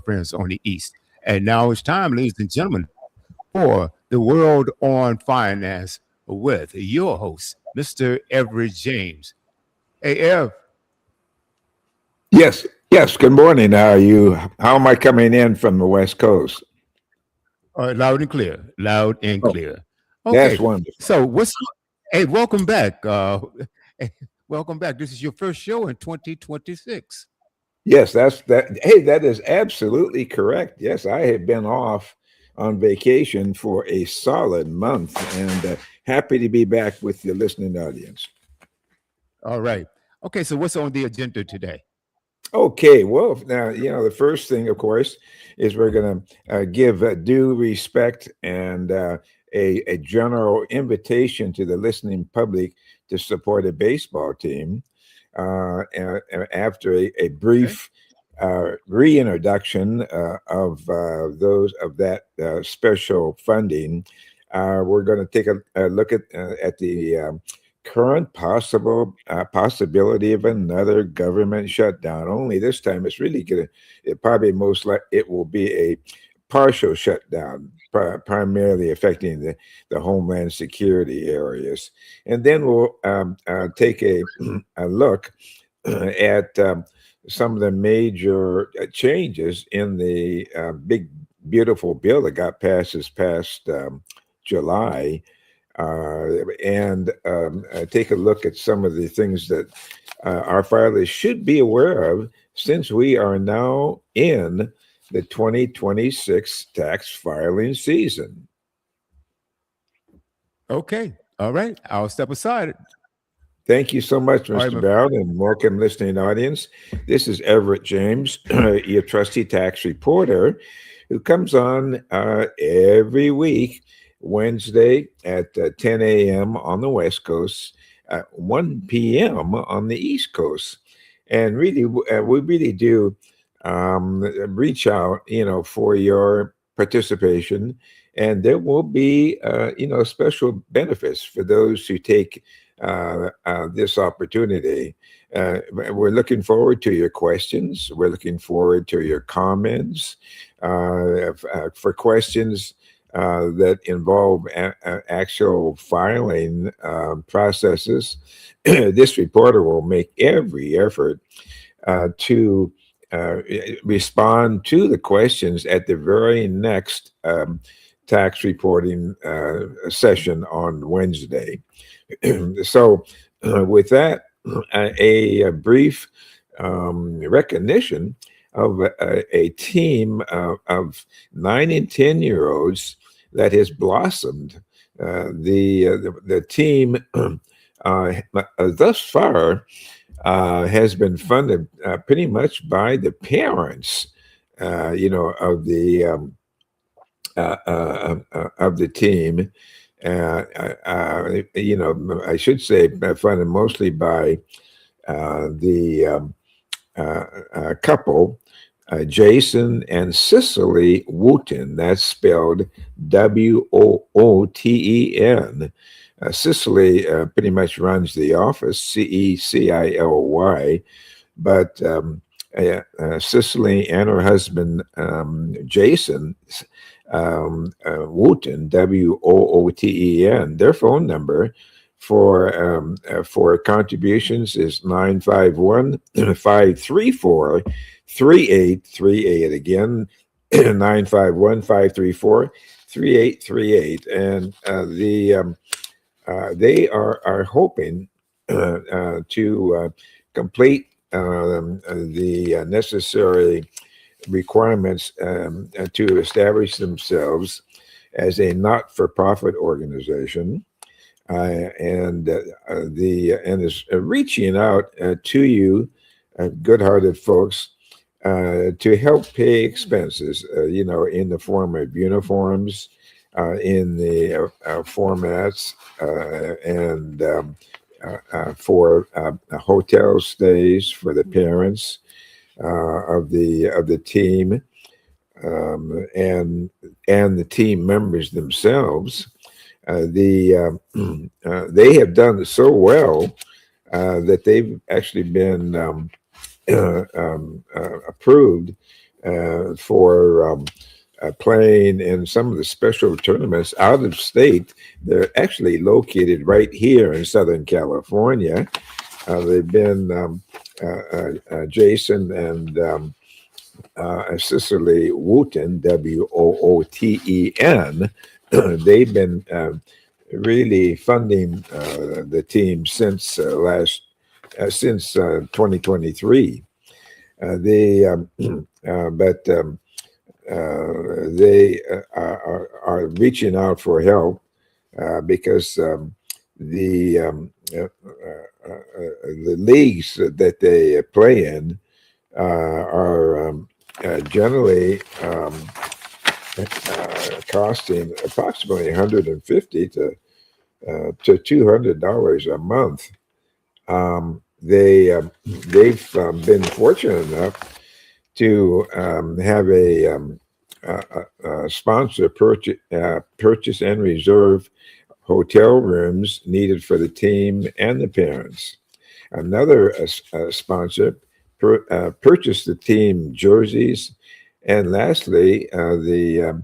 friends on the East. And now it's time, ladies and gentlemen, for the World on Finance with your host, Mr. Everett James. Hey, Ev, Yes. Good morning. How are you? How am I coming in from the West Coast? loud and clear, loud and Oh, clear. that's Okay, wonderful. so hey, welcome back. Hey, welcome back. This is your first show in 2026. Yes, that's that. Hey, that is absolutely correct. Yes, I have been off on vacation for a solid month, and happy to be back with the listening audience. All right. Okay, so what's on the agenda today? Okay, well, now, the first thing, of course, is we're going to give due respect and a general invitation to the listening public to support a baseball team. After a Okay. brief reintroduction of those of that special funding, we're going to take a look at the current possibility of another government shutdown. Only this time, it's really going to. It probably most like it will be a partial shutdown, primarily affecting the homeland security areas, and then we'll take a look at some of the major changes in the big beautiful bill that got passed this past July, and take a look at some of the things that our filers should be aware of since we are now in the 2026 tax filing season. Okay. All right. I'll step aside. Thank you so much, All right, Mr. Brown, and welcome, listening audience. This is Everett James, your trusty tax reporter, who comes on every week, Wednesday at 10 a.m. on the West Coast, 1 p.m. on the East Coast. And really, we really do reach out, for your participation. And there will be, special benefits for those who take this opportunity. We're looking forward to your questions. We're looking forward to your comments. For questions that involve actual filing processes, this reporter will make every effort to respond to the questions at the very next tax reporting session on Wednesday. So, with that, a brief recognition of a team of 9 and 10-year-olds that has blossomed. The team thus far has been funded pretty much by the parents, of the team. I should say funded mostly by the couple, Jason and Cicely Wooten. That's spelled Wooten. Cicely pretty much runs the office, Cecily, but Cicely and her husband, Jason Wooten, Wooten. Their phone number for contributions is 951-534-3838. Again, 951-534-3838. And they are hoping to complete the necessary requirements to establish themselves as a not-for-profit organization, and is reaching out to you, good-hearted folks, to help pay expenses, in the form of uniforms, in the formats, and for hotel stays for the parents of the team, and the team members themselves. They have done so well that they've actually been approved for playing in some of the special tournaments out of state. They're actually located right here in Southern California. They've been Jason and Cicely Wooten, Wooten. They've been really funding the team since 2023. They are reaching out for help because the leagues that they play in are generally costing approximately $150 to $200 a month. They've been fortunate enough to have a sponsor purchase and reserve hotel rooms needed for the team and the parents. Another sponsor purchased the team jerseys, and lastly, the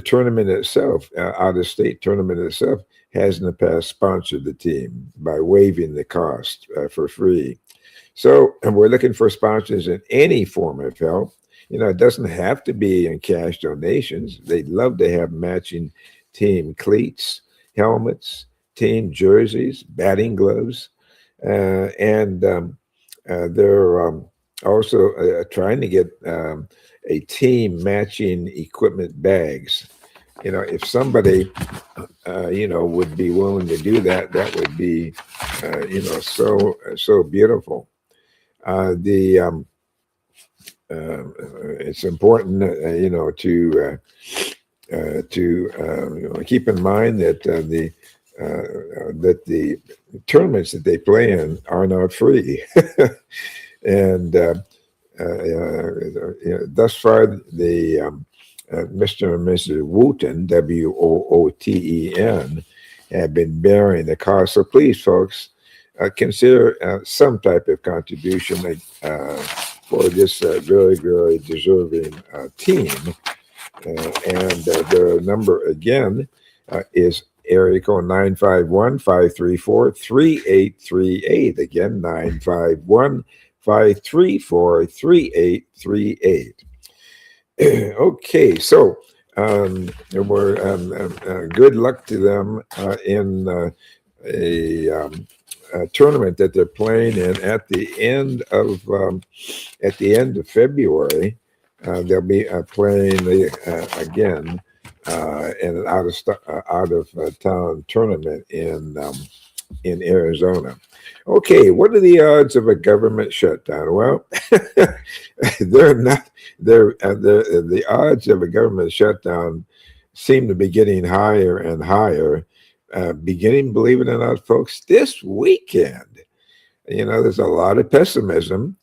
tournament itself, out-of-state tournament itself, has in the past sponsored the team by waiving the cost for free. So we're looking for sponsors in any form of help. It doesn't have to be in cash donations. They'd love to have matching team cleats, helmets, team jerseys, batting gloves, and they're also trying to get a team matching equipment bags. If somebody, would be willing to do that, that would be, so beautiful. It's important, to keep in mind that the tournaments that they play in are not free, and thus far the Mr. and Mrs. Wooten, Wooten, have been bearing the cost. So please, folks, consider some type of contribution for this very, very deserving team. And the number again is area code 951-534-3838. Again, 951-534-3838. Okay, so we're good luck to them in a tournament that they're playing in at the end of February. They'll be playing again in an out of town tournament in Arizona. Okay, what are the odds of a government shutdown? Well, they're not. The odds of a government shutdown seem to be getting higher and higher. Beginning, believe it or not, folks, this weekend. There's a lot of pessimism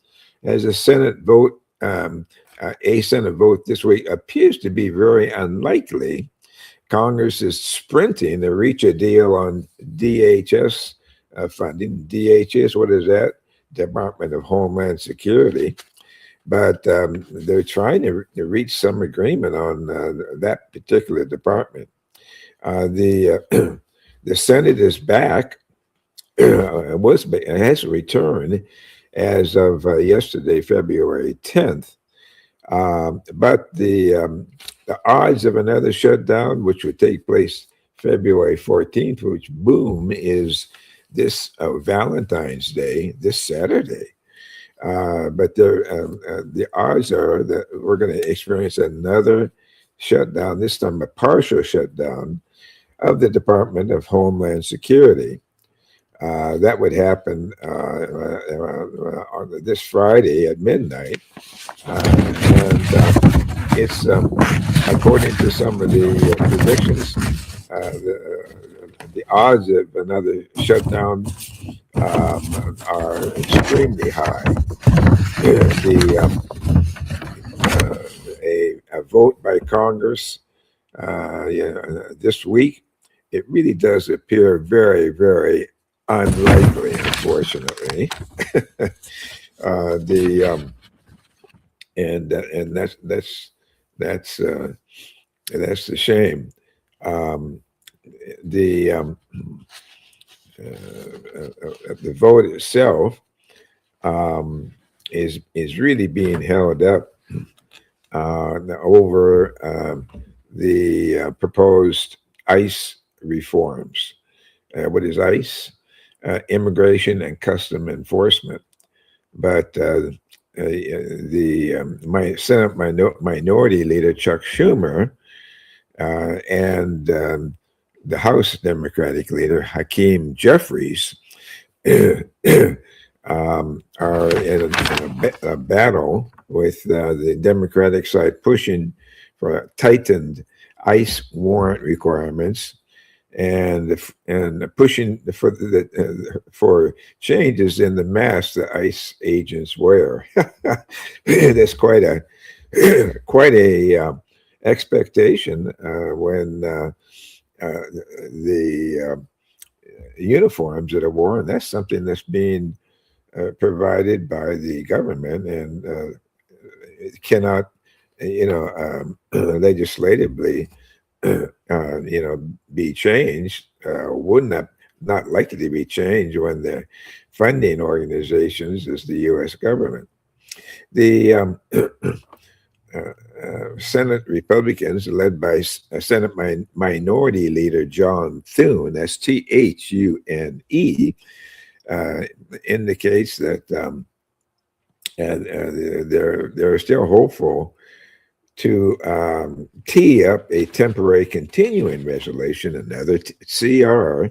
as a Senate vote. A Senate vote this week appears to be very unlikely. Congress is sprinting to reach a deal on DHS funding. DHS, what is that? Department of Homeland Security. But they're trying to reach some agreement on that particular department. The Senate is back. Has returned as of yesterday, February 10th. But the odds of another shutdown, which would take place February 14th, which is this Valentine's Day, this Saturday. But the odds are that we're going to experience another shutdown, this time a partial shutdown of the Department of Homeland Security. That would happen on this Friday at midnight. And it's, according to some of the predictions, the odds of another shutdown are extremely high. A vote by Congress this week, it really does appear very, very unlikely, unfortunately. and that's the shame. Um, the vote itself is really being held up over the proposed ICE reforms. What is ICE? Immigration and Custom Enforcement. But my Senate Minority Leader Chuck Schumer and the House Democratic Leader Hakeem Jeffries are in a battle with the Democratic side pushing for tightened ICE warrant requirements and pushing for changes in the mask that ICE agents wear. That's quite a expectation when the uniforms that are worn. That's something that's being provided by the government, and it cannot, legislatively, be changed. Wouldn't not likely to be changed when the funding organizations is the U.S. government. The Senate Republicans, led by Senate Minority Leader John Thune, that's Thune, indicates that they're still hopeful to tee up a temporary continuing resolution, another CR,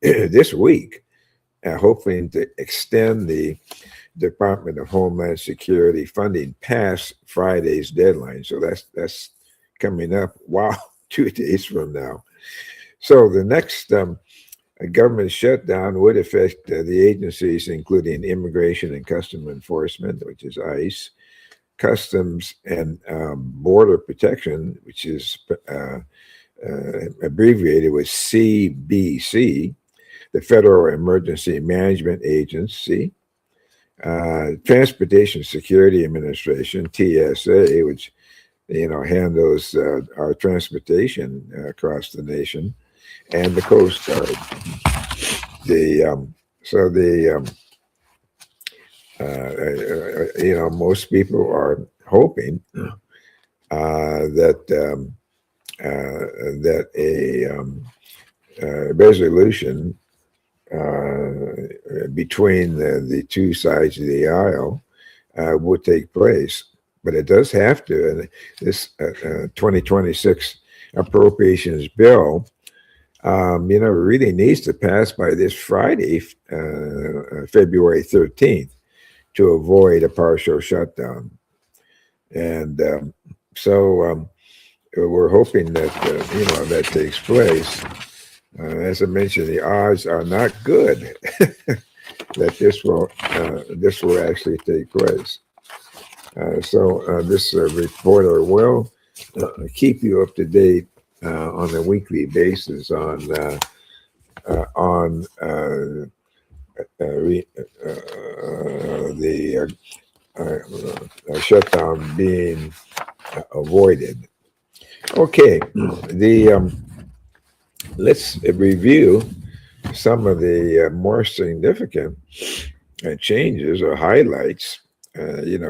this week, hoping to extend the Department of Homeland Security funding past Friday's deadline. So that's coming up, 2 days from now. So the next government shutdown would affect the agencies, including Immigration and Custom Enforcement, which is ICE, Customs and Border Protection, which is abbreviated with CBC, the Federal Emergency Management Agency, Transportation Security Administration, TSA, which handles our transportation across the nation, and the Coast Guard. Most people are hoping that a resolution between the two sides of the aisle would take place. But it does have to. And this 2026 appropriations bill, really needs to pass by this Friday, February 13th, to avoid a partial shutdown. And so we're hoping that, that takes place. As I mentioned, the odds are not good that this will actually take place. So this reporter will keep you up to date on a weekly basis on the shutdown being avoided. Okay, let's review some of the more significant changes or highlights. In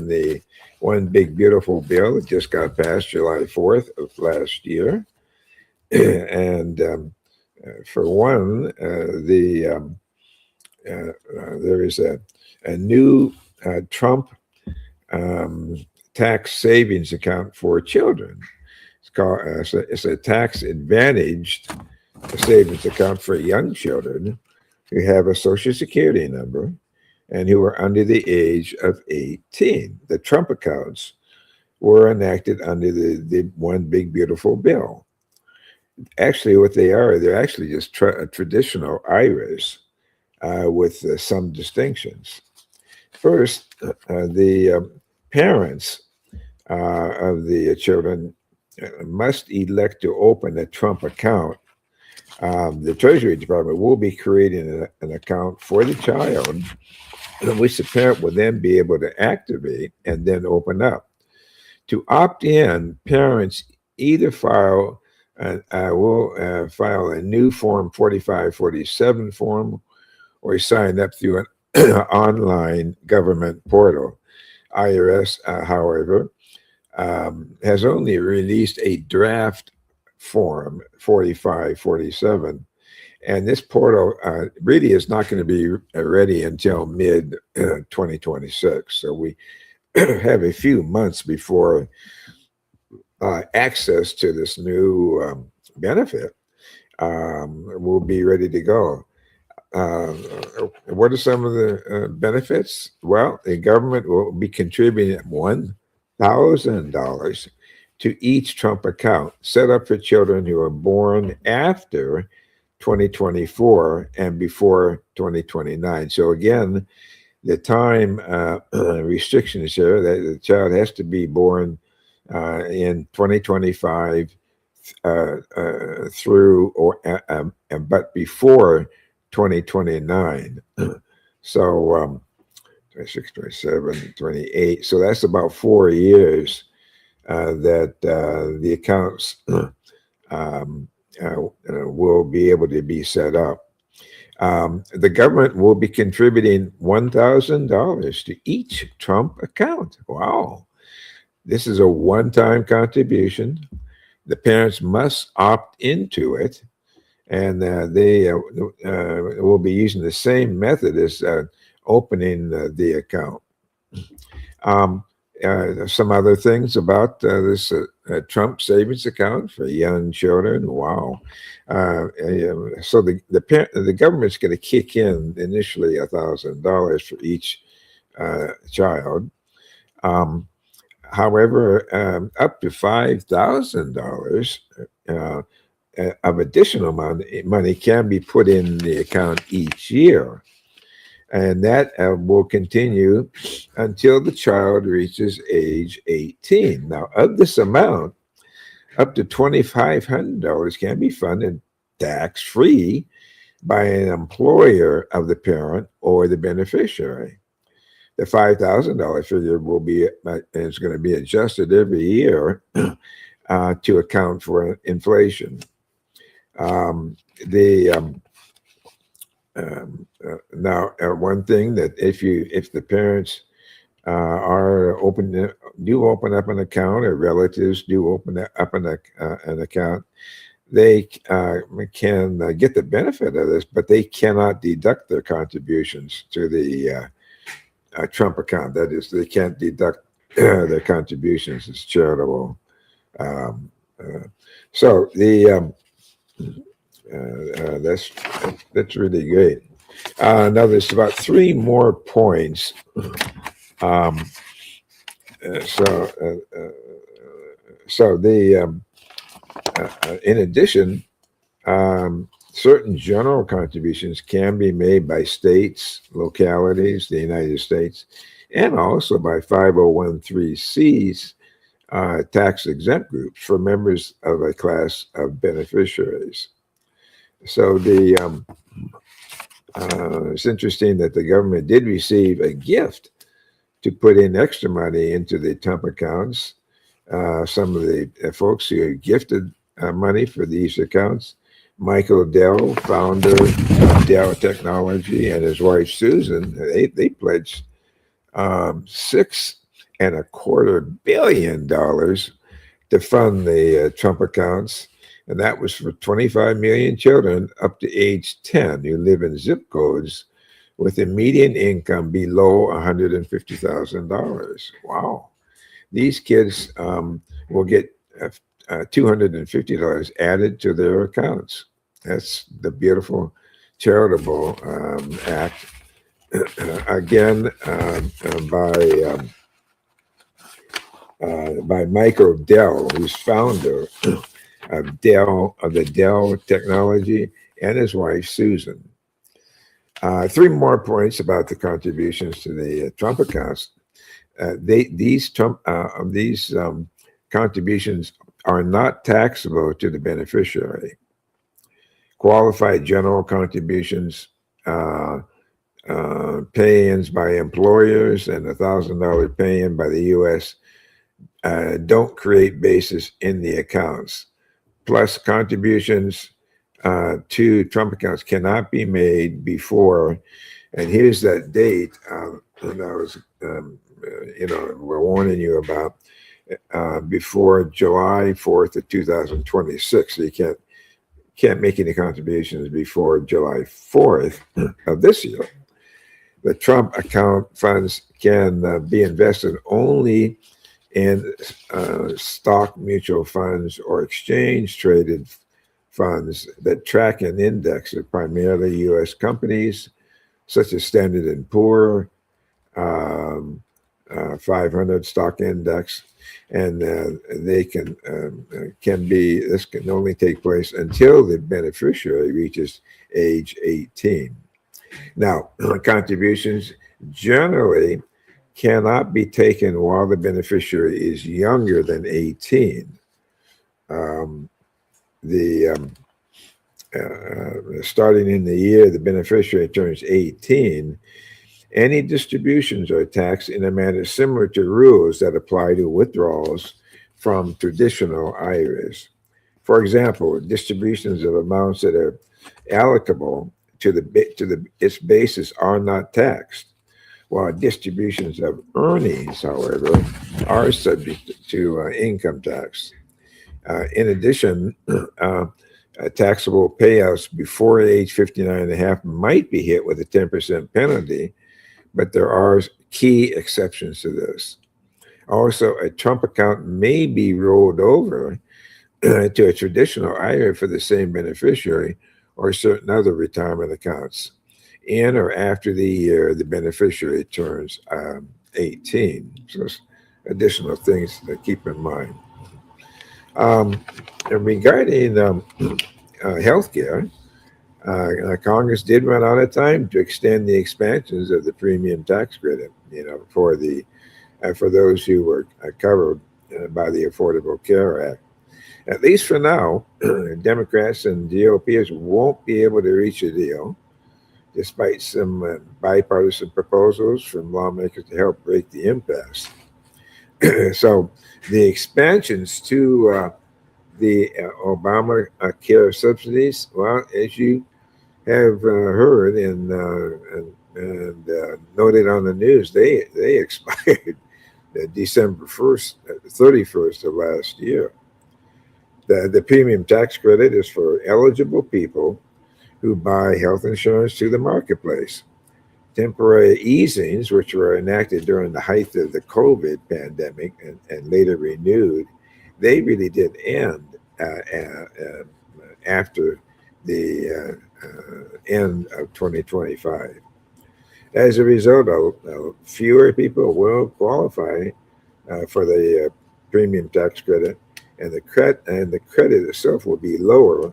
the One Big Beautiful Bill that just got passed July 4th of last year. And for one, there is a new Trump tax savings account for children. It's a tax advantaged savings account for young children who have a Social Security number and who are under the age of 18. The Trump accounts were enacted under the One Big Beautiful Bill. Actually, what they are, they're actually just traditional IRAs with some distinctions. First, the parents of the children must elect to open a Trump account. The Treasury Department will be creating an account for the child which the parent will then be able to activate and then open up. To opt in, parents either will file a new Form 4547 form or sign up through an online government portal. IRS, however, has only released a draft form 4547, and this portal really is not going to be ready until mid 2026. So we have a few months before access to this new benefit will be ready to go. What are some of the benefits? Well, the government will be contributing $1,000 to each Trump account set up for children who are born after 2024 and before 2029. So again, the time restrictions here that the child has to be born in 2025 through or but before 2029. So 26, 27, 28. So that's about 4 years that the accounts will be able to be set up. The government will be contributing $1,000 to each Trump account. Wow. This is a one-time contribution. The parents must opt into it, and they will be using the same method as opening the account. Some other things about this Trump savings account for young children. Wow. So the government's going to kick in initially $1,000 for each child. However, up to $5,000 of additional money can be put in the account each year. And that will continue until the child reaches age 18. Now, of this amount, up to $2,500 can be funded tax-free by an employer of the parent or the beneficiary. The $5,000 figure is going to be adjusted every year to account for inflation. Now, one thing that if the parents do open up an account, or relatives do open up an account, they can get the benefit of this, but they cannot deduct their contributions to the Trump account. That is, they can't deduct their contributions as charitable. So that's really great. Now there's about 3 more points. In addition, certain general contributions can be made by states, localities, the United States, and also by 501(c)(3)s, tax-exempt groups for members of a class of beneficiaries. So it's interesting that the government did receive a gift to put in extra money into the Trump accounts. Some of the folks who gifted money for these accounts, Michael Dell, founder of Dell Technology, and his wife Susan, they pledged $6.25 billion to fund the Trump accounts. And that was for 25 million children up to age 10 who live in zip codes with a median income below $150,000. Wow. These kids will get $250 added to their accounts. That's the beautiful charitable act. Again, by Michael Dell, who's founder of the Dell Technology, and his wife Susan. 3 more points about the contributions to the Trump accounts. These contributions are not taxable to the beneficiary. Qualified general contributions pay-ins by employers and $1,000 pay-in by the U.S. Don't create basis in the accounts. Plus, contributions to Trump accounts cannot be made before, and here's that date that I was, we're warning you about, before July 4th of 2026. So you can't make any contributions before July 4th of this year. The Trump account funds can be invested only in stock mutual funds or exchange traded funds that track an index of primarily U.S. companies, such as Standard and Poor 500 stock index, and they can be. This can only take place until the beneficiary reaches age 18. Now, contributions generally cannot be taken while the beneficiary is younger than 18. Starting in the year the beneficiary turns 18, any distributions are taxed in a manner similar to rules that apply to withdrawals from traditional IRAs. For example, distributions of amounts that are allocable to its basis are not taxed, while distributions of earnings, however, are subject to income tax. In addition, taxable payouts before age 59 and a half might be hit with a 10% penalty, but there are key exceptions to this. Also, a Trump account may be rolled over to a traditional IRA for the same beneficiary or certain other retirement accounts in or after the year the beneficiary turns 18. So additional things to keep in mind. And regarding healthcare, Congress did run out of time to extend the expansions of the premium tax credit, for those who were covered by the Affordable Care Act. At least for now, Democrats and GOPers won't be able to reach a deal, despite some bipartisan proposals from lawmakers to help break the impasse. So the expansions to the Obamacare subsidies, well, as you have heard and noted on the news, they expired December 31st of last year. The premium tax credit is for eligible people who buy health insurance through the marketplace. Temporary easings, which were enacted during the height of the COVID pandemic and later renewed, they really did end after the end of 2025. As a result, fewer people will qualify for the premium tax credit, and the credit itself will be lower,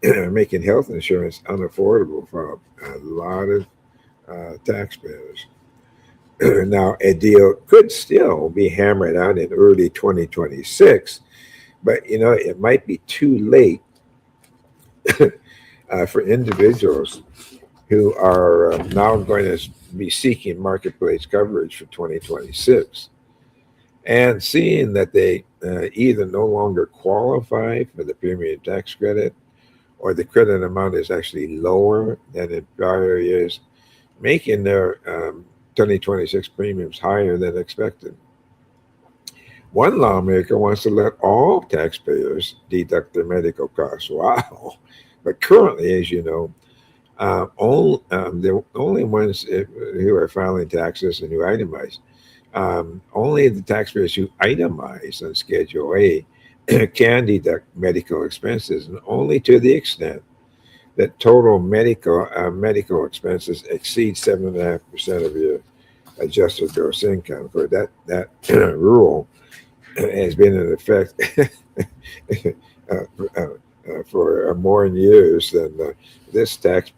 making health insurance unaffordable for a lot of taxpayers. Now, a deal could still be hammered out in early 2026, but it might be too late for individuals who are now going to be seeking marketplace coverage for 2026. And seeing that they either no longer qualify for the premium tax credit or the credit amount is actually lower than in prior years, making their 2026 premiums higher than expected. One lawmaker wants to let all taxpayers deduct their medical costs. Wow. But currently, as you know, the only ones who are filing taxes and who itemize, only the taxpayers who itemize on Schedule A can deduct medical expenses, and only to the extent that total medical expenses exceed 7.5% of your adjusted gross income. For that rule has been in effect for more years than this tax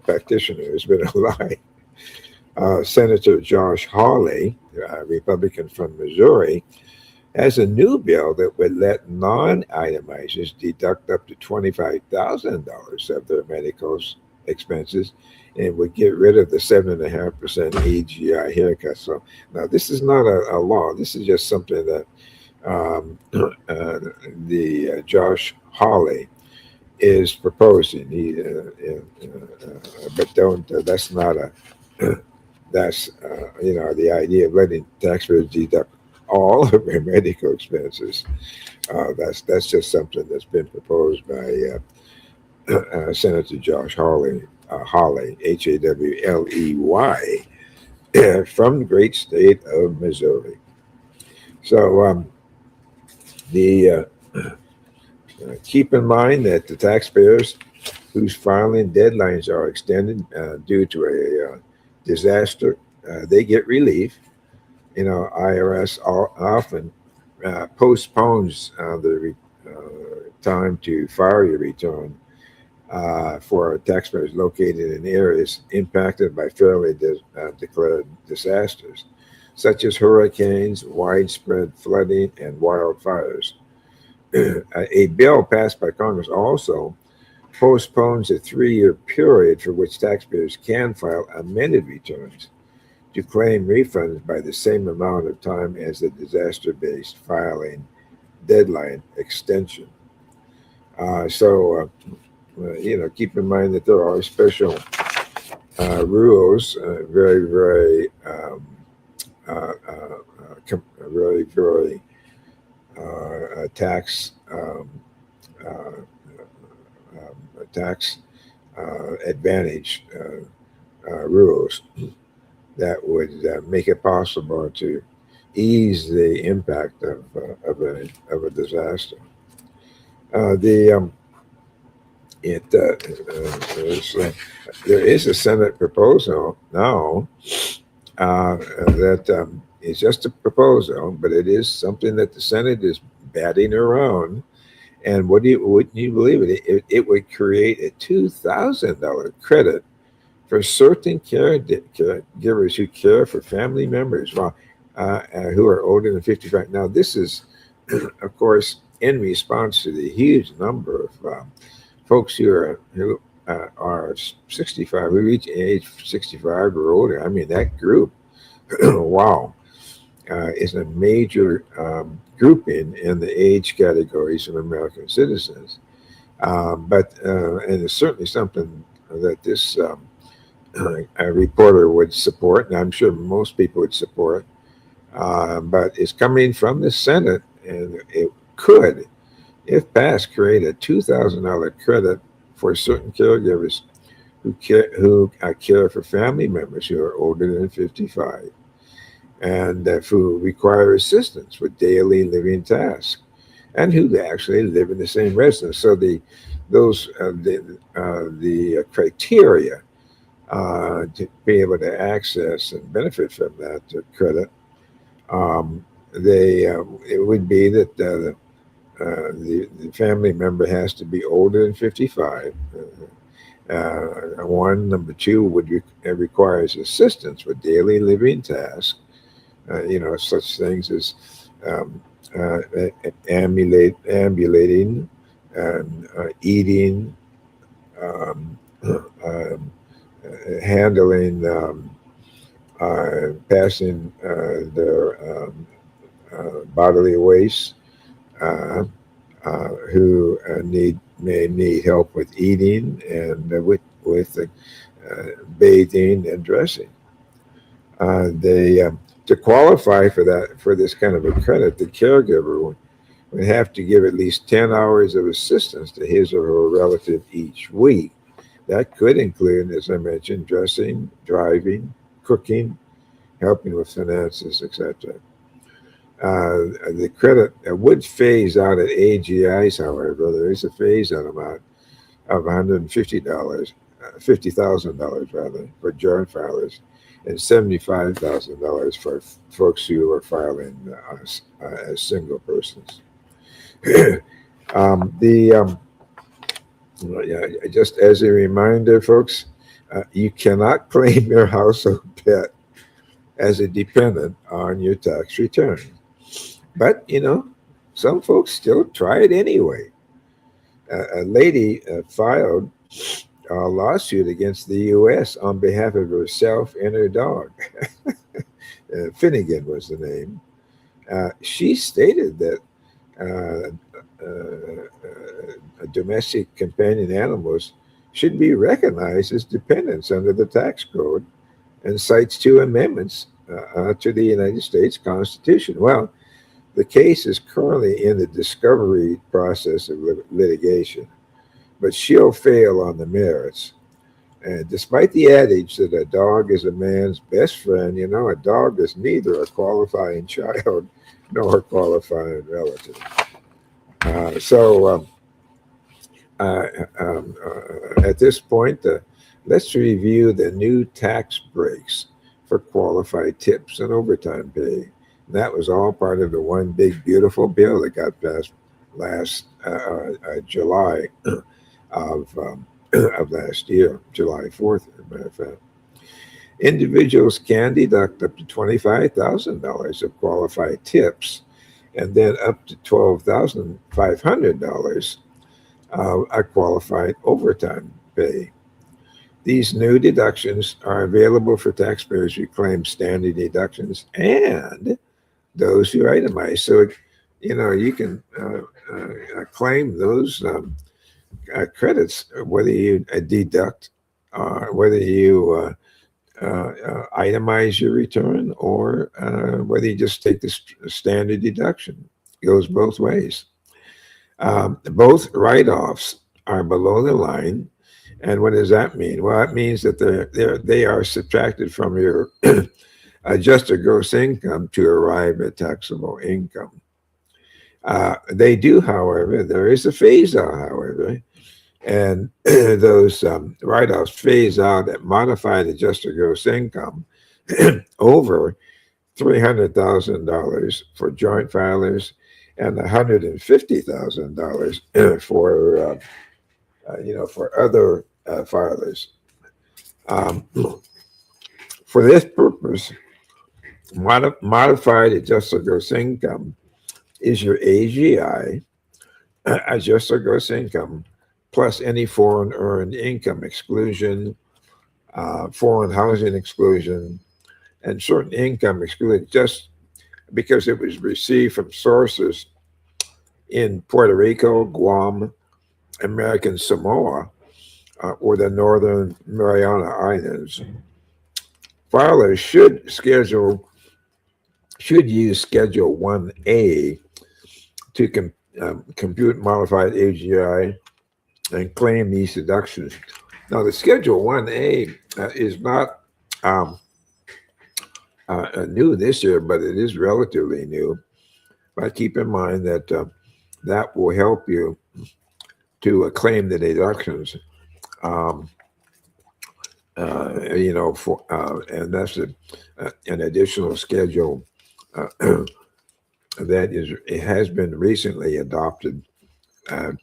practitioner has been alive. Senator Josh Hawley, a Republican from Missouri, has a new bill that would let non-itemizers deduct up to $25,000 of their medicals expenses and would get rid of the 7.5% AGI haircut. So now this is not a law. This is just something that the Josh Hawley is proposing. But don't. That's not a. That's the idea of letting taxpayers deduct all of their medical expenses. That's just something that's been proposed by Senator Josh Hawley, Hawley, Hawley, from the great state of Missouri. So the keep in mind that the taxpayers whose filing deadlines are extended due to a disaster, they get relief. IRS often postpones the time to file your return for taxpayers located in areas impacted by federally declared disasters, such as hurricanes, widespread flooding, and wildfires. A bill passed by Congress also postpones a 3-year period for which taxpayers can file amended returns to claim refunds by the same amount of time as the disaster-based filing deadline extension. Keep in mind that there are special rules, very, very, very tax advantage rules that would make it possible to ease the impact of a disaster. There is a Senate proposal now that is just a proposal, but it is something that the Senate is batting around. And wouldn't you believe it? It would create a $2,000 credit for certain caregivers who care for family members who are older than 55. Now, this is, of course, in response to the huge number of folks who are 65, who reach age 65 or older. I mean, that group, wow, is a major grouping in the age categories of American citizens. And it's certainly something that this a reporter would support, and I'm sure most people would support. But it's coming from the Senate, and it could, if passed, create a $2,000 credit for certain caregivers who care for family members who are older than 55 and who require assistance with daily living tasks and who actually live in the same residence. So the criteria to be able to access and benefit from that credit, it would be that the family member has to be older than 55. Number two requires assistance with daily living tasks. Such things as ambulating, eating, handling, passing their bodily waste, who may need help with eating and with bathing and dressing. To qualify for this kind of a credit, the caregiver would have to give at least 10 hours of assistance to his or her relative each week. That could include, as I mentioned, dressing, driving, cooking, helping with finances, etc. The credit would phase out at AGIs, however. There is a phase-out amount of $50,000 rather, for joint filers, and $75,000 for folks who are filing as single persons. Just as a reminder, folks, you cannot claim your household pet as a dependent on your tax return. But, some folks still try it anyway. A lady filed lawsuit against the U.S. on behalf of herself and her dog. Finnegan was the name. She stated that domestic companion animals should be recognized as dependents under the tax code, and cites two amendments to the United States Constitution. Well, the case is currently in the discovery process of litigation, but she'll fail on the merits. And despite the adage that a dog is a man's best friend, a dog is neither a qualifying child nor a qualifying relative. At this point, let's review the new tax breaks for qualified tips and overtime pay. And that was all part of the one big beautiful bill that got passed last July of last year, July 4th, as a matter of fact. Individuals can deduct up to $25,000 of qualified tips and then up to $12,500 a qualified overtime pay. These new deductions are available for taxpayers who claim standard deductions and those who itemize. So, you can claim those credits, whether you deduct, whether you itemize your return, or whether you just take the standard deduction. It goes both ways. Both write-offs are below the line. And what does that mean? Well, it means that they are subtracted from your adjusted gross income to arrive at taxable income. They do, however, there is a phase out, however, and those write-offs phase out at modified adjusted gross income over $300,000 for joint filers and $150,000 for other filers. For this purpose, modified adjusted gross income is your AGI, adjusted gross income, plus any foreign earned income exclusion, foreign housing exclusion, and certain income excluded just because it was received from sources in Puerto Rico, Guam, American Samoa, or the Northern Mariana Islands. Filers should use Schedule 1A to compute modified AGI and claim these deductions. Now, the Schedule 1A is not new this year, but it is relatively new. But keep in mind that that will help you to claim the deductions. And that's an additional schedule it has been recently adopted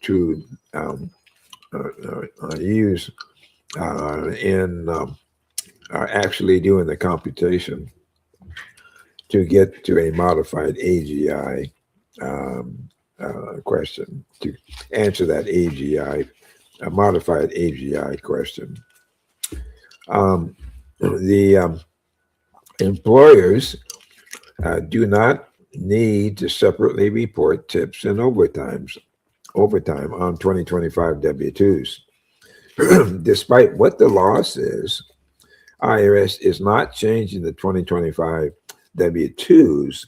to use in actually doing the computation to get to a modified AGI question, to answer that AGI, a modified AGI question. The employers do not need to separately report tips and overtime on 2025 W-2s. Despite what the law says, IRS is not changing the 2025 W-2s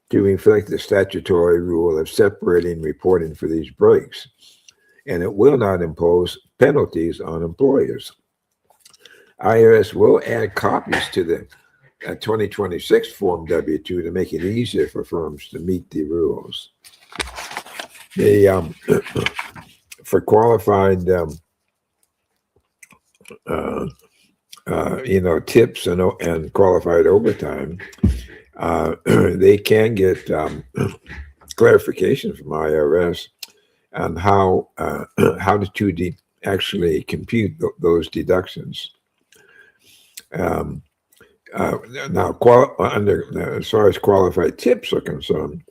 to reflect the statutory rule of separating reporting for these breaks, and it will not impose penalties on employers. IRS will add copies to the 2026 Form W-2 to make it easier for firms to meet the rules. For qualified, tips and qualified overtime, they can get clarification from IRS on how to actually compute those deductions. Now, as far as qualified tips are concerned,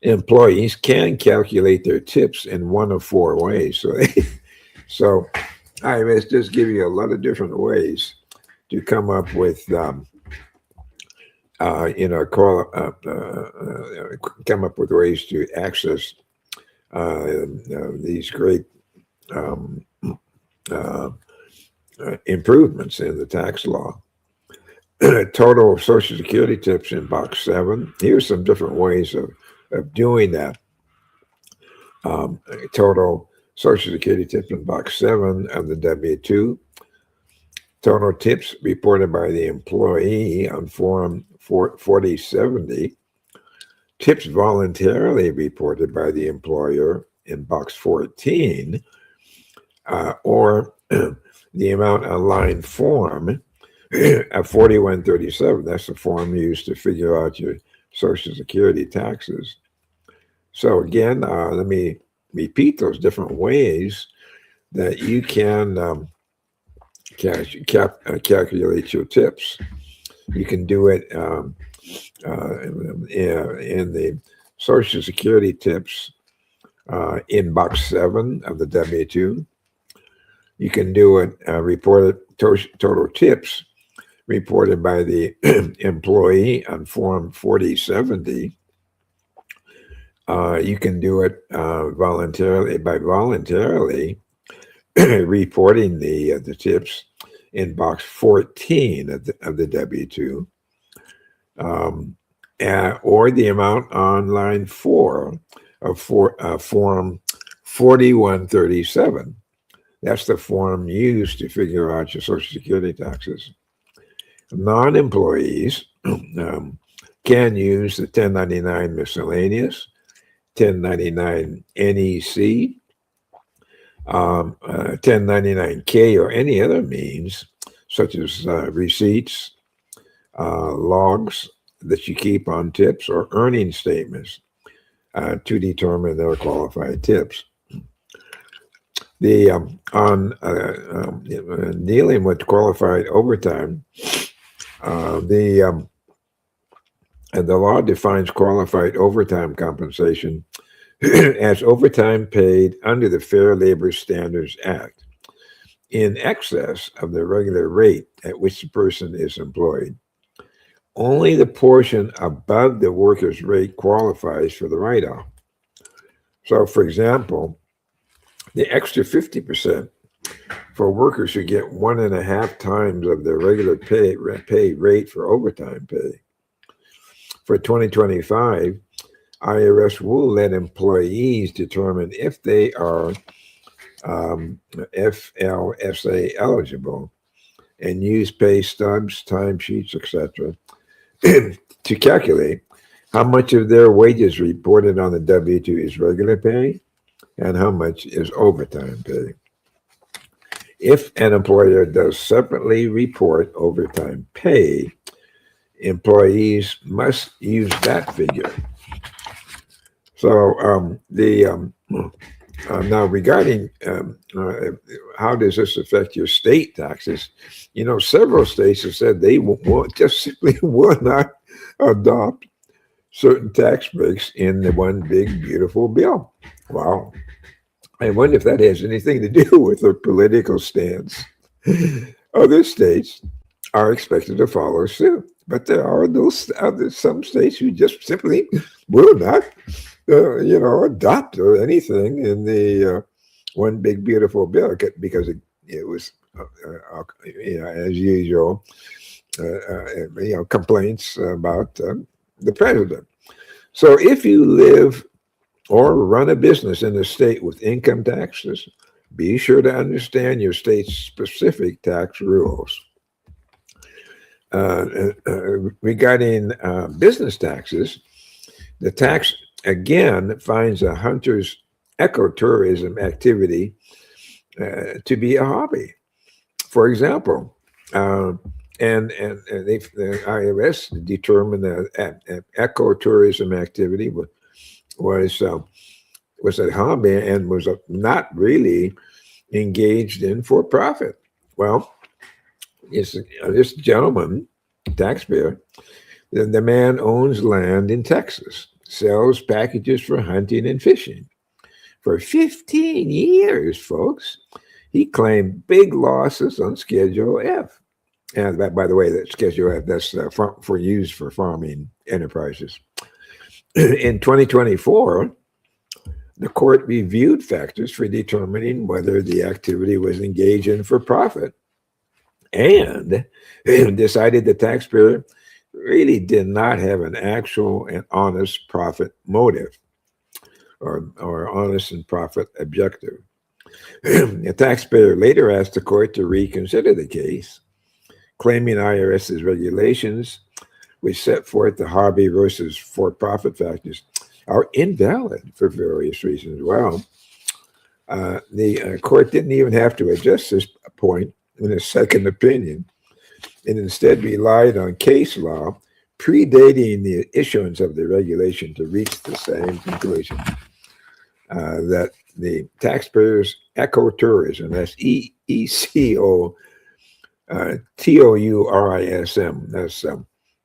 employees can calculate their tips in one of four ways. So IRS does give you a lot of different ways to come up with, come up with ways to access these great um, uh, improvements in the tax law. Total Social Security tips in box 7. Here's some different ways of doing that. Total Social Security tips in box 7 of the W-2. Total tips reported by the employee on Form 4070. Tips voluntarily reported by the employer in box 14, or the amount on line form at 4137. That's the form used to figure out your Social Security taxes. So again, let me repeat those different ways that you can calculate your tips. You can do it in the Social Security tips in box 7 of the W-2. You can do it reported total tips reported by the employee on Form 4070. You can do it voluntarily reporting the tips in box 14 of the W-2, or the amount on line 4 of Form 4137. That's the form used to figure out your Social Security taxes. Non-employees can use the 1099 miscellaneous, 1099 NEC, 1099K, or any other means, such as receipts, logs that you keep on tips, or earning statements to determine their qualified tips. Dealing with qualified overtime, the law defines qualified overtime compensation as overtime paid under the Fair Labor Standards Act in excess of the regular rate at which the person is employed. Only the portion above the worker's rate qualifies for the write-off. So, for example, the extra 50% for workers who get 1.5 times of their regular pay rate for overtime pay. For 2025, IRS will let employees determine if they are FLSA eligible and use pay stubs, timesheets, etc. to calculate how much of their wages reported on the W-2 is regular pay and how much is overtime pay. If an employer does separately report overtime pay, employees must use that figure. So now regarding how does this affect your state taxes? Several states have said they simply will not adopt certain tax breaks in the one big beautiful bill. Wow. I wonder if that has anything to do with their political stance. Other states are expected to follow suit, but there are some states who just simply will not, adopt anything in the one big beautiful bill because it was, as usual, complaints about the president. So if you live or run a business in a state with income taxes, be sure to understand your state's specific tax rules. Regarding business taxes, the tax again finds a hunter's ecotourism activity to be a hobby. For example, the IRS determined that ecotourism activity was a hobby and was not really engaged in for profit. Well, this gentleman, taxpayer, the man owns land in Texas, sells packages for hunting and fishing. For 15 years, folks, he claimed big losses on Schedule F. And by the way, that Schedule F, that's for used for farming enterprises. In 2024, the court reviewed factors for determining whether the activity was engaged in for profit and decided the taxpayer really did not have an actual and honest profit motive or honest and profit objective. The taxpayer later asked the court to reconsider the case, claiming IRS's regulations, which set forth the hobby versus for-profit factors, are invalid for various reasons. Well, the court didn't even have to address this point in a second opinion, and instead relied on case law predating the issuance of the regulation to reach the same conclusion, that the taxpayers' ecotourism, that's ECO-TOURISM, that's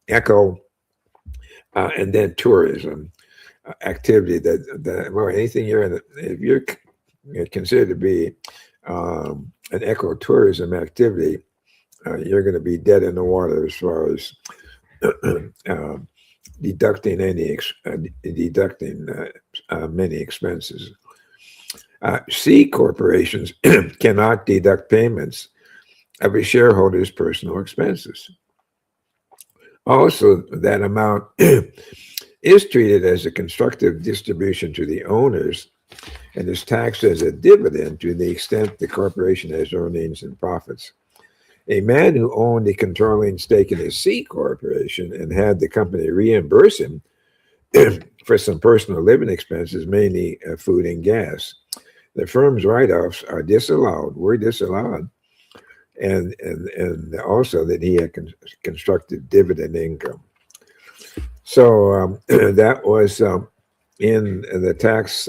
eco and then tourism activity that well, anything if you're considered to be an ecotourism activity, you're going to be dead in the water as far as deducting many expenses. C corporations cannot deduct payments of a shareholder's personal expenses. Also, that amount is treated as a constructive distribution to the owners and is taxed as a dividend to the extent the corporation has earnings and profits. A man who owned a controlling stake in a C corporation and had the company reimburse him for some personal living expenses, mainly food and gas. The firm's write-offs are disallowed, were disallowed, and also that he had constructed dividend income. So that was in the tax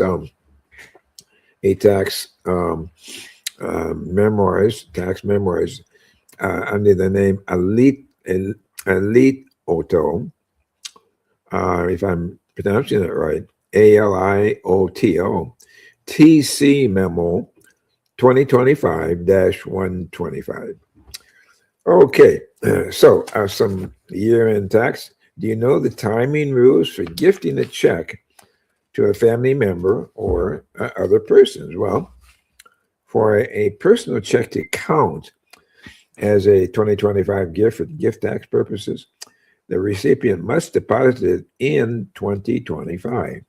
memoirs under the name Elite Auto, if I'm pronouncing it right, ALIOTO, TC Memo 2025-125. Okay, so some year-end tax. Do you know the timing rules for gifting a check to a family member or other persons? Well, for a personal check to count as a 2025 gift for gift tax purposes, the recipient must deposit it in 2025.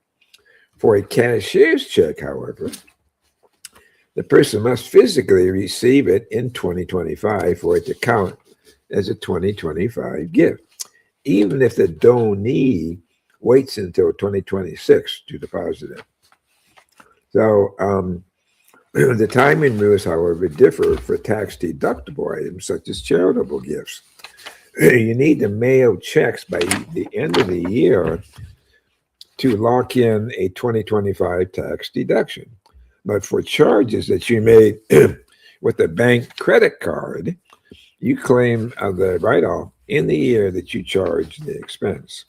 For a cashier's check, however, the person must physically receive it in 2025 for it to count as a 2025 gift, even if the donee waits until 2026 to deposit it. So the timing rules, however, differ for tax-deductible items such as charitable gifts. You need to mail checks by the end of the year to lock in a 2025 tax deduction. But for charges that you made with a bank credit card, you claim the write-off in the year that you charge the expense.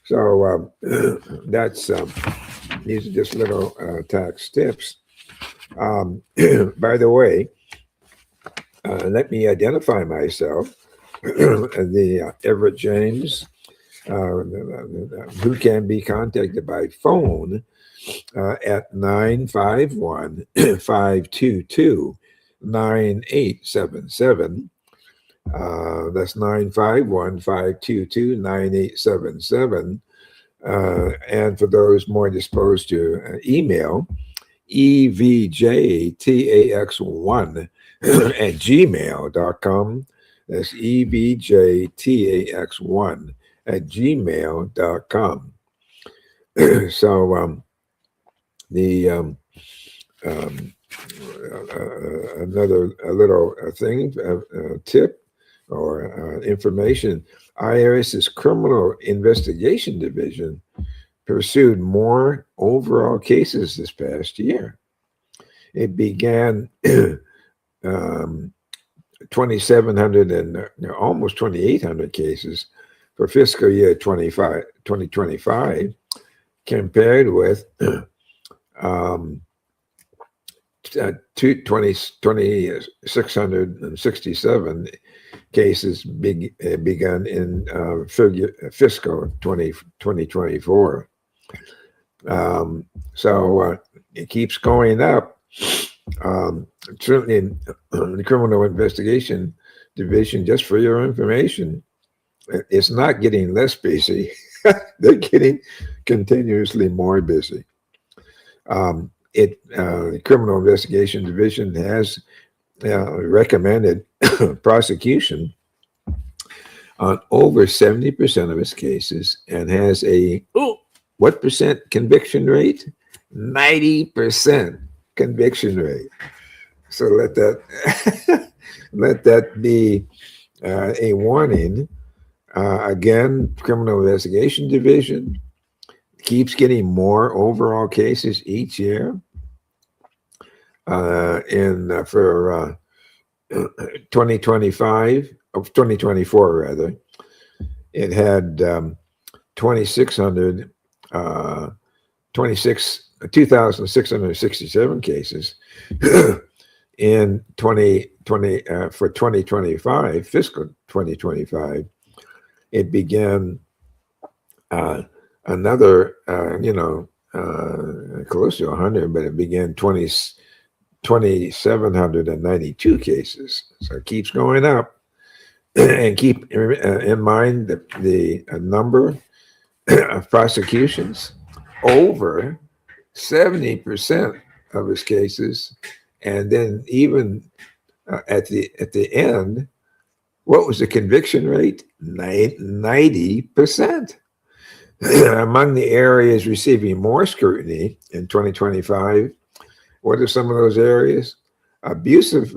So that's these are just little tax tips. By the way, let me identify myself. The Everett James, who can be contacted by phone at 951-522-9877. That's 951-522-9877. And for those more disposed to email, evjtax1 at gmail.com. That's evjtax1 at gmail.com. So another little thing, tip or information, IRS's Criminal Investigation Division pursued more overall cases this past year. It began 2,700 and almost 2,800 cases for fiscal year 2025, compared with 2,667 cases begun in fiscal 2024. So it keeps going up. Certainly in the Criminal Investigation Division, just for your information, it's not getting less busy. They're getting continuously more busy. The Criminal Investigation Division has recommended prosecution on over 70% of its cases and has a what percent conviction rate? 90% conviction rate. So let that let that be a warning. Again, Criminal Investigation Division keeps getting more overall cases each year. For 2024 rather, it had 2,667 cases. In 2020 for 2025, fiscal 2025, it began another close to 100, but it began 2,792 cases. So it keeps going up. And keep in mind the number of prosecutions. Over 70% of his cases, and then even at the end, what was the conviction rate? 90%. Among the areas receiving more scrutiny in 2025, what are some of those areas? Abusive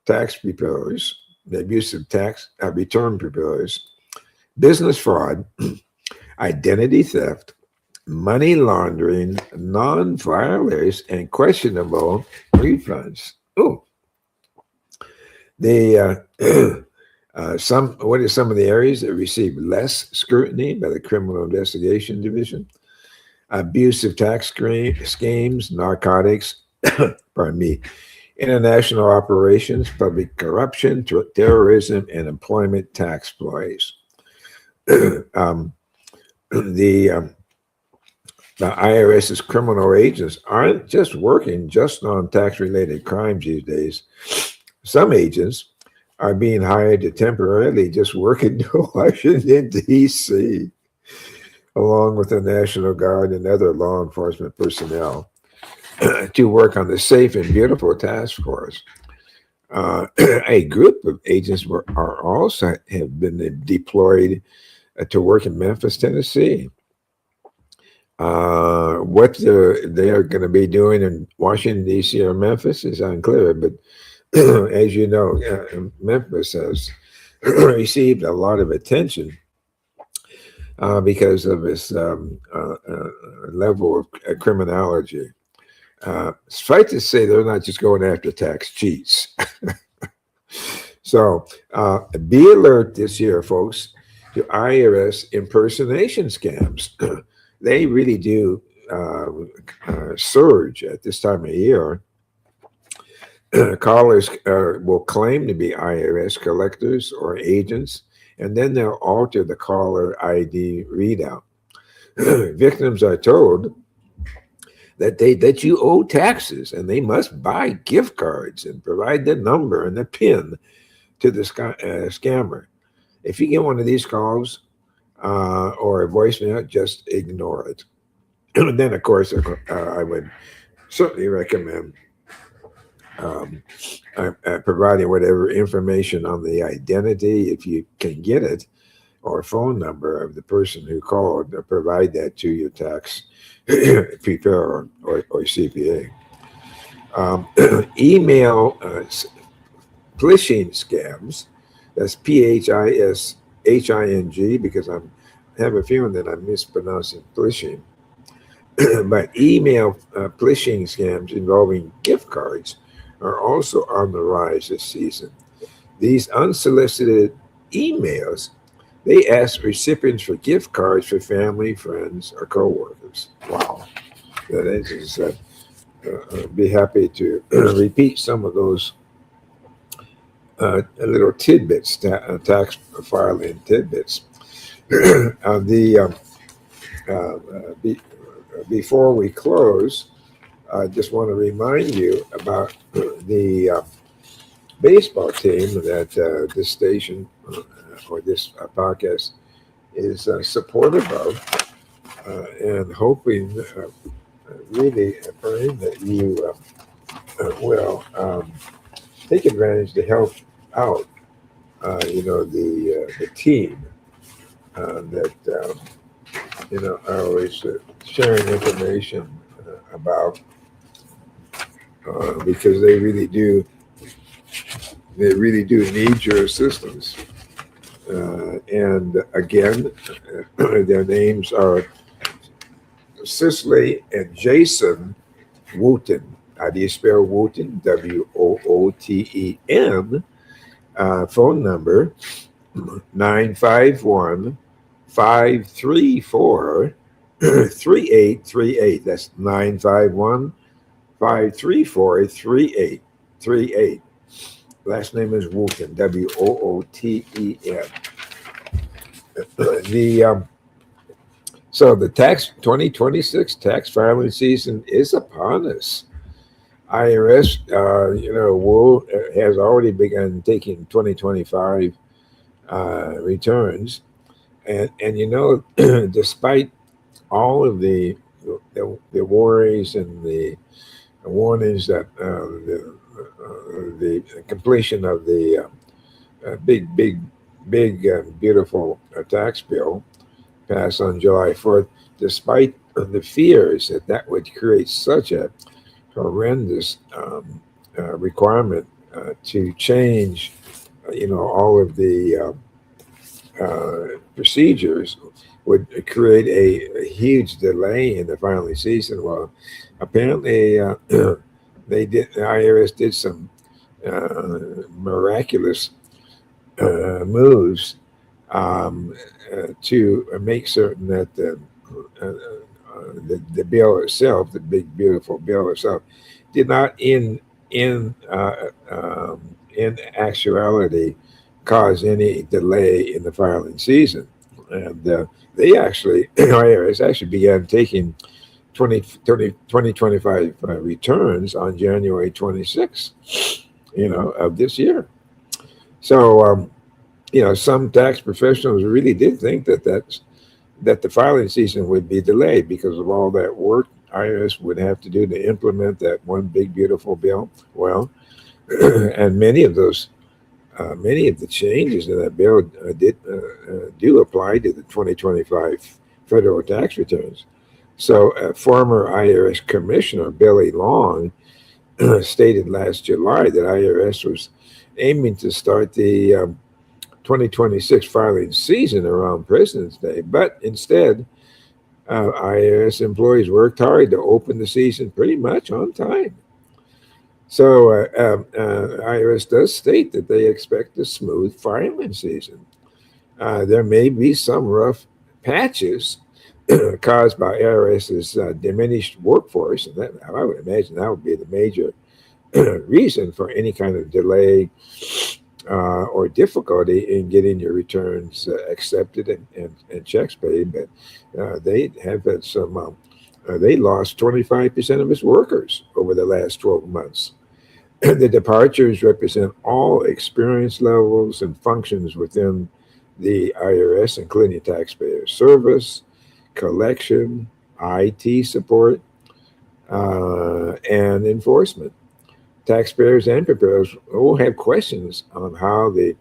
tax preparers, the abusive tax return preparers, business fraud, identity theft, money laundering, non-filers, and questionable refunds. Oh, what are some of the areas that receive less scrutiny by the Criminal Investigation Division? Abusive tax schemes, narcotics, international operations, public corruption, terrorism, and employment tax ploys. The IRS's criminal agents aren't just working on tax-related crimes these days. Some agents are being hired to temporarily just work in Washington, D.C., along with the National Guard and other law enforcement personnel to work on the Safe and Beautiful Task Force. A group of agents are also have been deployed to work in Memphis, Tennessee. What they are going to be doing in Washington, D.C. or Memphis is unclear, but as you know, Memphis has received a lot of attention because of its level of criminality. Suffice to say, they're not just going after tax cheats. So be alert this year, folks, to IRS impersonation scams. They really do surge at this time of year. Callers will claim to be IRS collectors or agents, and then they'll alter the caller ID readout. Victims are told that you owe taxes, and they must buy gift cards and provide the number and the PIN to the scammer. If you get one of these calls or a voicemail, just ignore it. And then, of course, I would certainly recommend providing whatever information on the identity, if you can get it, or phone number of the person who called, provide that to your tax preparer or CPA. Email phishing scams, that's PHISHING, because I have a feeling that I'm mispronouncing phishing. But email phishing scams involving gift cards are also on the rise this season. These unsolicited emails, they ask recipients for gift cards for family, friends, or coworkers. Wow, that is be happy to repeat some of those little tidbits, tax filing tidbits. The be, Before we close, I just want to remind you about the baseball team that this station or this podcast is supportive of, and hoping, really praying that you will take advantage to help out, the team that are always sharing information about, because they really do need your assistance. And again, their names are Cicely and Jason Wooten. How do you spell Wooten? Wooten. Phone number 951 534 3838. That's 951 534 3838. Last name is Wooten, Wooten. So the 2026 tax filing season is upon us. IRS, has already begun taking 2025 returns, and despite all of the worries and the warnings that the completion of the big, beautiful tax bill passed on July 4th, despite the fears that would create such a horrendous requirement to change, all of the procedures, would create a huge delay in the filing season. Well, apparently, the IRS did some miraculous moves to make certain that the bill itself, the big beautiful bill itself, did not in actuality cause any delay in the filing season. And they actually, IRS actually began taking 2025 returns on January 26th, of this year. So, some tax professionals really did think that the filing season would be delayed because of all that work IRS would have to do to implement that one big beautiful bill. Well, and many of the changes in that bill do apply to the 2025 federal tax returns. So, former IRS Commissioner Billy Long stated last July that IRS was aiming to start the 2026 filing season around President's Day, but instead, IRS employees worked hard to open the season pretty much on time. So IRS does state that they expect a smooth filing season. There may be some rough patches caused by IRS's diminished workforce, and that, I would imagine that would be the major reason for any kind of delay or difficulty in getting your returns accepted and checks paid. But they have had some, they lost 25% of its workers over the last 12 months. The departures represent all experience levels and functions within the IRS, including taxpayer service, collection, IT support, and enforcement. Taxpayers and preparers all have questions on how the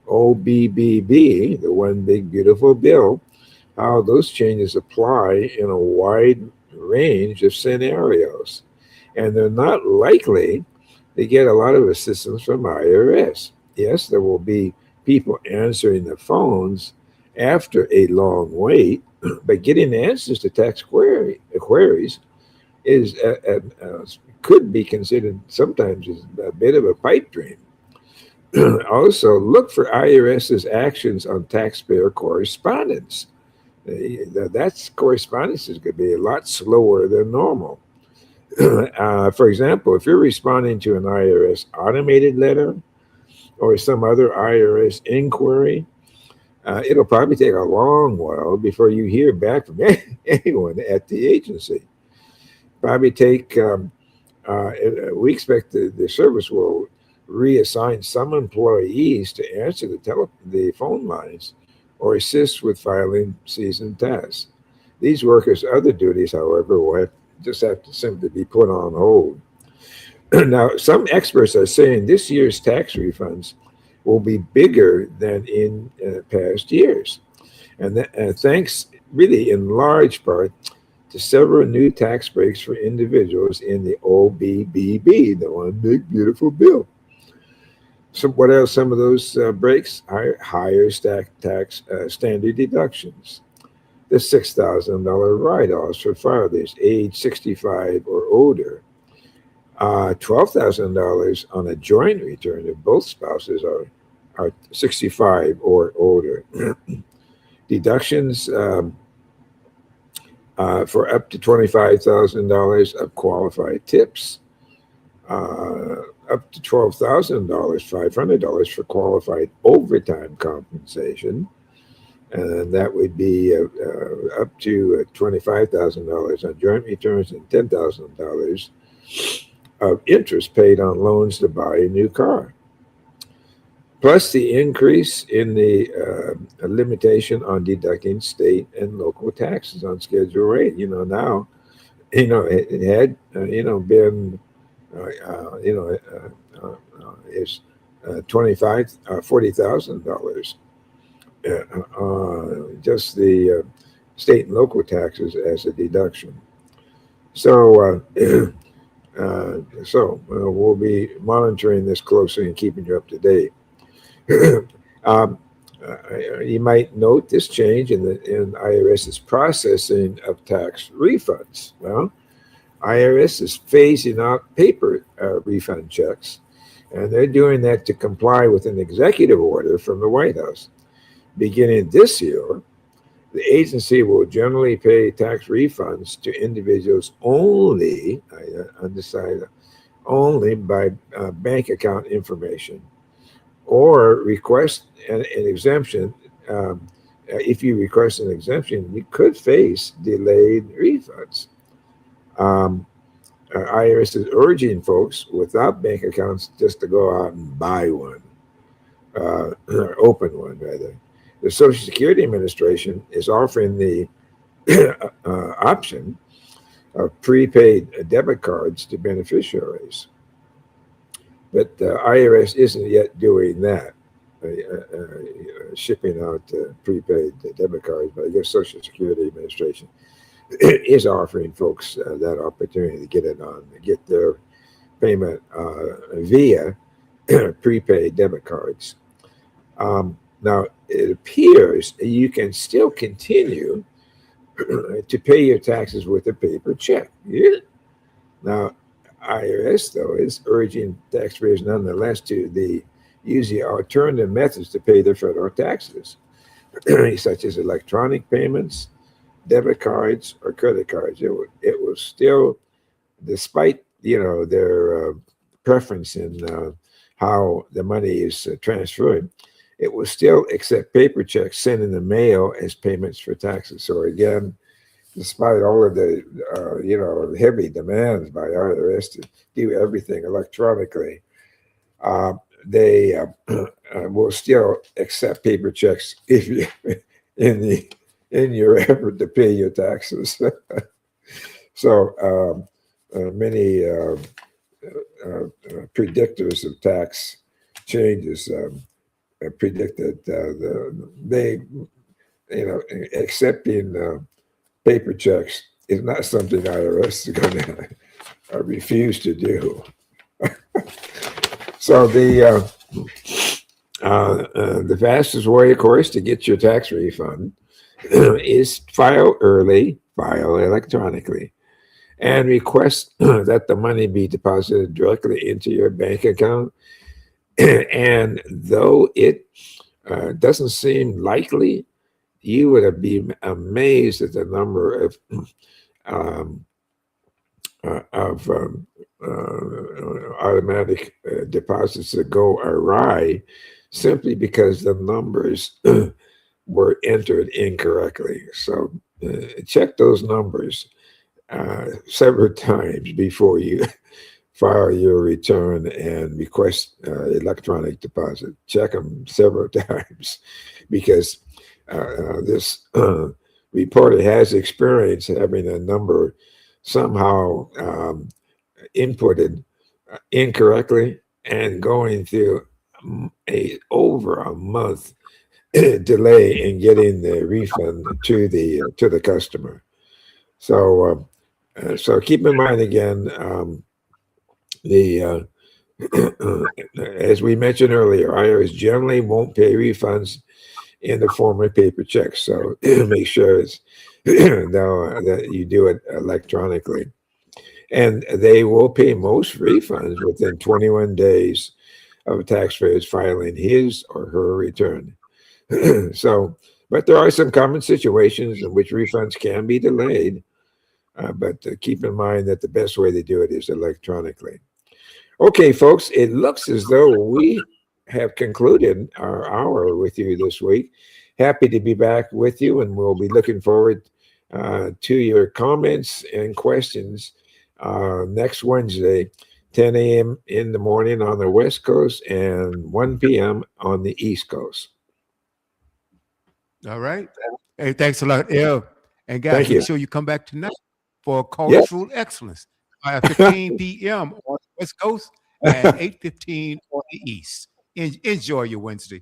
OBBB, the one big beautiful bill, how those changes apply in a wide range of scenarios. And they're not likely to get a lot of assistance from IRS. Yes, there will be people answering the phones after a long wait, but getting answers to tax queries is could be considered sometimes as a bit of a pipe dream. Also, look for IRS's actions on taxpayer correspondence. That correspondence is going to be a lot slower than normal. For example, if you're responding to an IRS automated letter or some other IRS inquiry, it'll probably take a long while before you hear back from anyone at the agency. Probably take, we expect the service will reassign some employees to answer the phone lines or assist with filing season tasks. These workers' other duties, however, just have to simply be put on hold. Now, some experts are saying this year's tax refunds will be bigger than in past years. And thanks, really, in large part, to several new tax breaks for individuals in the OBBB, the one big, beautiful bill. So, what are some of those breaks? Higher tax standard deductions, the $6,000 write-offs for filers age 65 or older, $12,000 on a joint return if both spouses are 65 or older. Deductions for up to $25,000 of qualified tips, up to $12,000, $500 for qualified overtime compensation, and that would be up to $25,000 on joint returns and $10,000 of interest paid on loans to buy a new car. Plus the increase in the limitation on deducting state and local taxes on Schedule 8. Now, it had, been, is $40,000, just the state and local taxes as a deduction. So, we'll be monitoring this closely and keeping you up to date. You might note this change in IRS's processing of tax refunds. Well, IRS is phasing out paper refund checks, and they're doing that to comply with an executive order from the White House. Beginning this year, the agency will generally pay tax refunds to individuals only, only by bank account information, or request an exemption. If you request an exemption, you could face delayed refunds. IRS is urging folks without bank accounts just to go out and buy one, or open one, rather. The Social Security Administration is offering the option of prepaid debit cards to beneficiaries. But the IRS isn't yet doing that, shipping out prepaid debit cards, but I guess Social Security Administration is offering folks that opportunity to get their payment via prepaid debit cards. Now, it appears you can still continue to pay your taxes with a paper check. Yeah. Now, IRS, though, is urging taxpayers nonetheless to use the alternative methods to pay their federal taxes, such as electronic payments, debit cards, or credit cards. It will still, despite their preference in how the money is transferred, it will still accept paper checks sent in the mail as payments for taxes. So again, despite all of the heavy demands by IRS to do everything electronically, they will still accept paper checks if you in your effort to pay your taxes. So many predictors of tax changes predicted accepting paper checks is not something IRS is going to refuse to do. So the fastest way, of course, to get your tax refund is file early, file electronically, and request that the money be deposited directly into your bank account. And though it doesn't seem likely, you would be amazed at the number of of automatic deposits that go awry simply because the numbers were entered incorrectly. So check those numbers several times before you file your return and request electronic deposit. Check them several times because this reporter has experience having a number somehow inputted incorrectly and going through over a month delay in getting the refund to the customer. So so keep in mind again, the as we mentioned earlier, IRS generally won't pay refunds in the form of paper checks. So make sure it's that you do it electronically. And they will pay most refunds within 21 days of a taxpayer's filing his or her return. So, but there are some common situations in which refunds can be delayed. But keep in mind that the best way to do it is electronically. Okay, folks, it looks as though we have concluded our hour with you this week. Happy to be back with you, and we'll be looking forward to your comments and questions next Wednesday, 10 a.m. in the morning on the West Coast and 1 p.m. on the East Coast. All right. Hey, thanks a lot, Ev. And guys, Thank make you. sure you come back tonight for Yes. Cultural Excellence at 15 p.m. on the West Coast and 8:15 on the East. Enjoy your Wednesday.